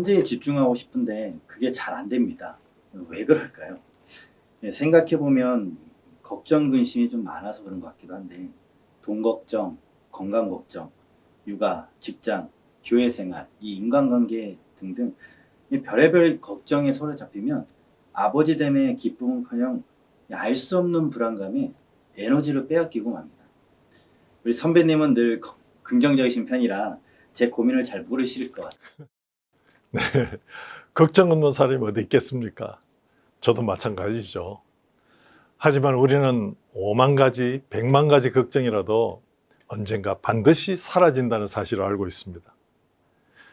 현재에 집중하고 싶은데 그게 잘 안 됩니다. 왜 그럴까요? 생각해보면 걱정, 근심이 좀 많아서 그런 것 같기도 한데 돈 걱정, 건강 걱정, 육아, 직장, 교회 생활, 이 인간관계 등등 이 별의별 걱정에 서로 잡히면 아버지 됨의 기쁨은커녕 알 수 없는 불안감에 에너지를 빼앗기고 맙니다. 우리 선배님은 늘 긍정적이신 편이라 제 고민을 잘 모르실 것 같아요. 네, 걱정 없는 사람이 어디 있겠습니까? 저도 마찬가지죠. 하지만 우리는 5만 가지, 100만 가지 걱정이라도 언젠가 반드시 사라진다는 사실을 알고 있습니다.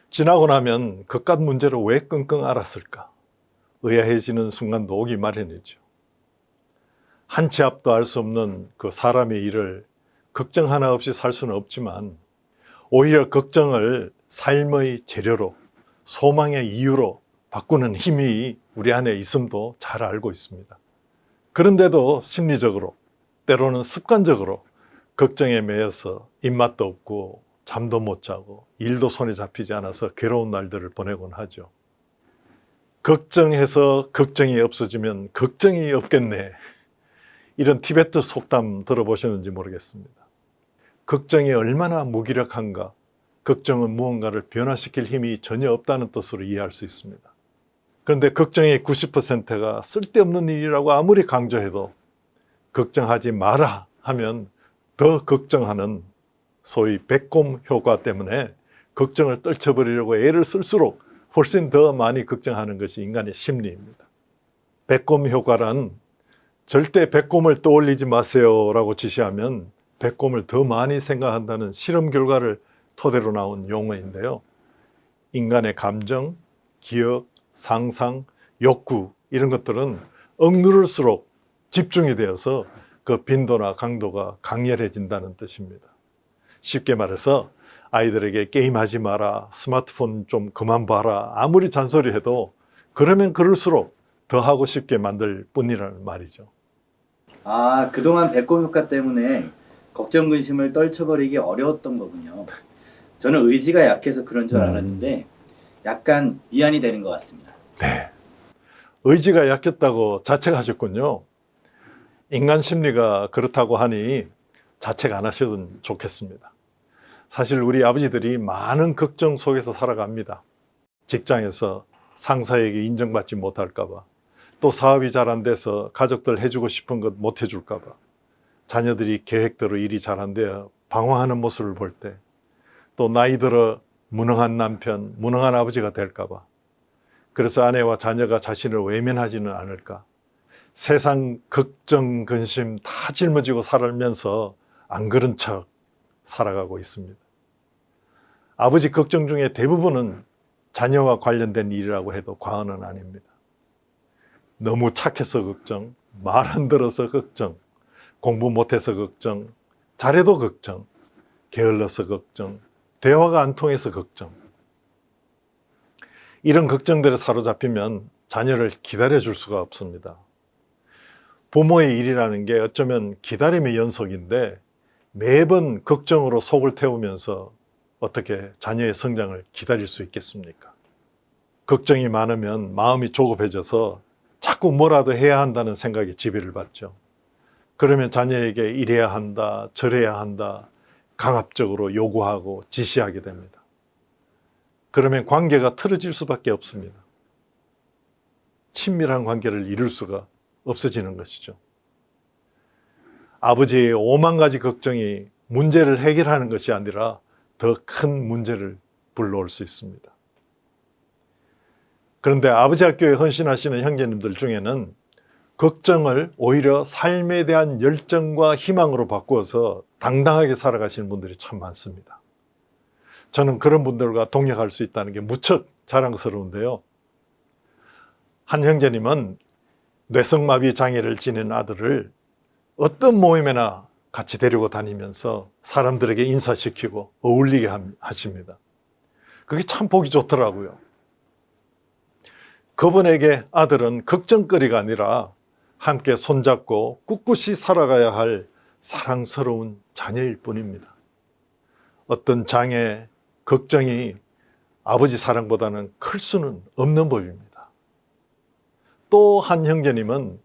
지나고 나면 그깟 문제를 왜 끙끙 앓았을까? 의아해지는 순간도 오기 마련이죠. 한 치 앞도 알 수 없는 그 사람의 일을 걱정 하나 없이 살 수는 없지만 오히려 걱정을 삶의 재료로, 소망의 이유로 바꾸는 힘이 우리 안에 있음도 잘 알고 있습니다. 그런데도 심리적으로, 때로는 습관적으로 걱정에 매여서 입맛도 없고 잠도 못 자고 일도 손에 잡히지 않아서 괴로운 날들을 보내곤 하죠. 걱정해서 걱정이 없어지면 걱정이 없겠네. 이런 티베트 속담 들어보셨는지 모르겠습니다. 걱정이 얼마나 무기력한가, 걱정은 무언가를 변화시킬 힘이 전혀 없다는 뜻으로 이해할 수 있습니다. 그런데 걱정의 90%가 쓸데없는 일이라고 아무리 강조해도 걱정하지 마라 하면 더 걱정하는 소위 배꼽 효과 때문에 걱정을 떨쳐버리려고 애를 쓸수록 훨씬 더 많이 걱정하는 것이 인간의 심리입니다. 배꼽 효과란 절대 배꼽을 떠올리지 마세요 라고 지시하면 배꼽을 더 많이 생각한다는 실험 결과를 토대로 나온 용어인데요. 인간의 감정, 기억, 상상, 욕구 이런 것들은 억누를수록 집중이 되어서 그 빈도나 강도가 강렬해진다는 뜻입니다. 쉽게 말해서 아이들에게 게임하지 마라, 스마트폰 좀 그만 봐라 아무리 잔소리해도 그러면 그럴수록 더 하고 싶게 만들 뿐이라는 말이죠. 그동안 배꼽 효과 때문에 걱정, 근심을 떨쳐버리기 어려웠던 거군요. 저는 의지가 약해서 그런 줄 알았는데 약간 위안이 되는 것 같습니다. 네, 의지가 약했다고 자책하셨군요. 인간 심리가 그렇다고 하니 자책 안 하셔도 좋겠습니다. 사실 우리 아버지들이 많은 걱정 속에서 살아갑니다. 직장에서 상사에게 인정받지 못할까 봐, 또 사업이 잘 안 돼서 가족들 해주고 싶은 것 못 해줄까 봐, 자녀들이 계획대로 일이 잘 안 되어 방황하는 모습을 볼 때, 또 나이 들어 무능한 남편, 무능한 아버지가 될까 봐, 그래서 아내와 자녀가 자신을 외면하지는 않을까, 세상 걱정, 근심 다 짊어지고 살면서 안 그런 척 살아가고 있습니다. 아버지 걱정 중에 대부분은 자녀와 관련된 일이라고 해도 과언은 아닙니다. 너무 착해서 걱정, 말 안 들어서 걱정, 공부 못해서 걱정, 잘해도 걱정, 게을러서 걱정, 대화가 안 통해서 걱정. 이런 걱정들에 사로잡히면 자녀를 기다려줄 수가 없습니다. 부모의 일이라는 게 어쩌면 기다림의 연속인데 매번 걱정으로 속을 태우면서 어떻게 자녀의 성장을 기다릴 수 있겠습니까? 걱정이 많으면 마음이 조급해져서 자꾸 뭐라도 해야 한다는 생각에 지배를 받죠. 그러면 자녀에게 이래야 한다, 저래야 한다, 강압적으로 요구하고 지시하게 됩니다. 그러면 관계가 틀어질 수밖에 없습니다. 친밀한 관계를 이룰 수가 없어지는 것이죠. 아버지의 5만 가지 걱정이 문제를 해결하는 것이 아니라 더 큰 문제를 불러올 수 있습니다. 그런데 아버지 학교에 헌신하시는 형제님들 중에는 걱정을 오히려 삶에 대한 열정과 희망으로 바꾸어서 당당하게 살아가시는 분들이 참 많습니다. 저는 그런 분들과 동역할 수 있다는 게 무척 자랑스러운데요. 한 형제님은 뇌성마비 장애를 지닌 아들을 어떤 모임에나 같이 데리고 다니면서 사람들에게 인사시키고 어울리게 하십니다. 그게 참 보기 좋더라고요. 그분에게 아들은 걱정거리가 아니라 함께 손잡고 꿋꿋이 살아가야 할 사랑스러운 자녀일 뿐입니다. 어떤 장애, 걱정이 아버지 사랑보다는 클 수는 없는 법입니다. 또 한 형제님은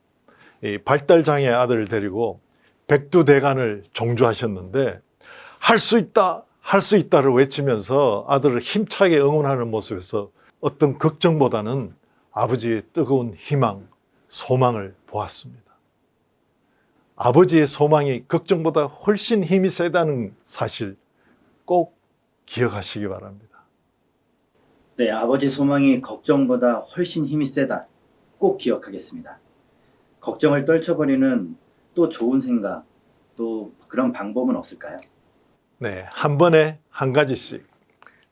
이 발달장애 아들을 데리고 백두대간을 종주하셨는데 할 수 있다, 할 수 있다를 외치면서 아들을 힘차게 응원하는 모습에서 어떤 걱정보다는 아버지의 뜨거운 희망, 소망을 보았습니다. 아버지의 소망이 걱정보다 훨씬 힘이 세다는 사실 꼭 기억하시기 바랍니다. 네, 아버지 소망이 걱정보다 훨씬 힘이 세다. 꼭 기억하겠습니다. 걱정을 떨쳐버리는 또 좋은 생각, 또 그런 방법은 없을까요? 네, 한 번에 한 가지씩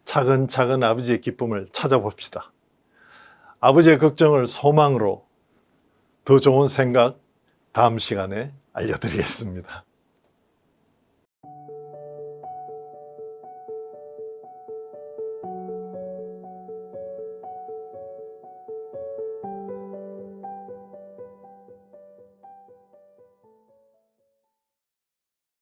차근차근 아버지의 기쁨을 찾아봅시다. 아버지의 걱정을 소망으로 더 좋은 생각 다음 시간에 알려드리겠습니다.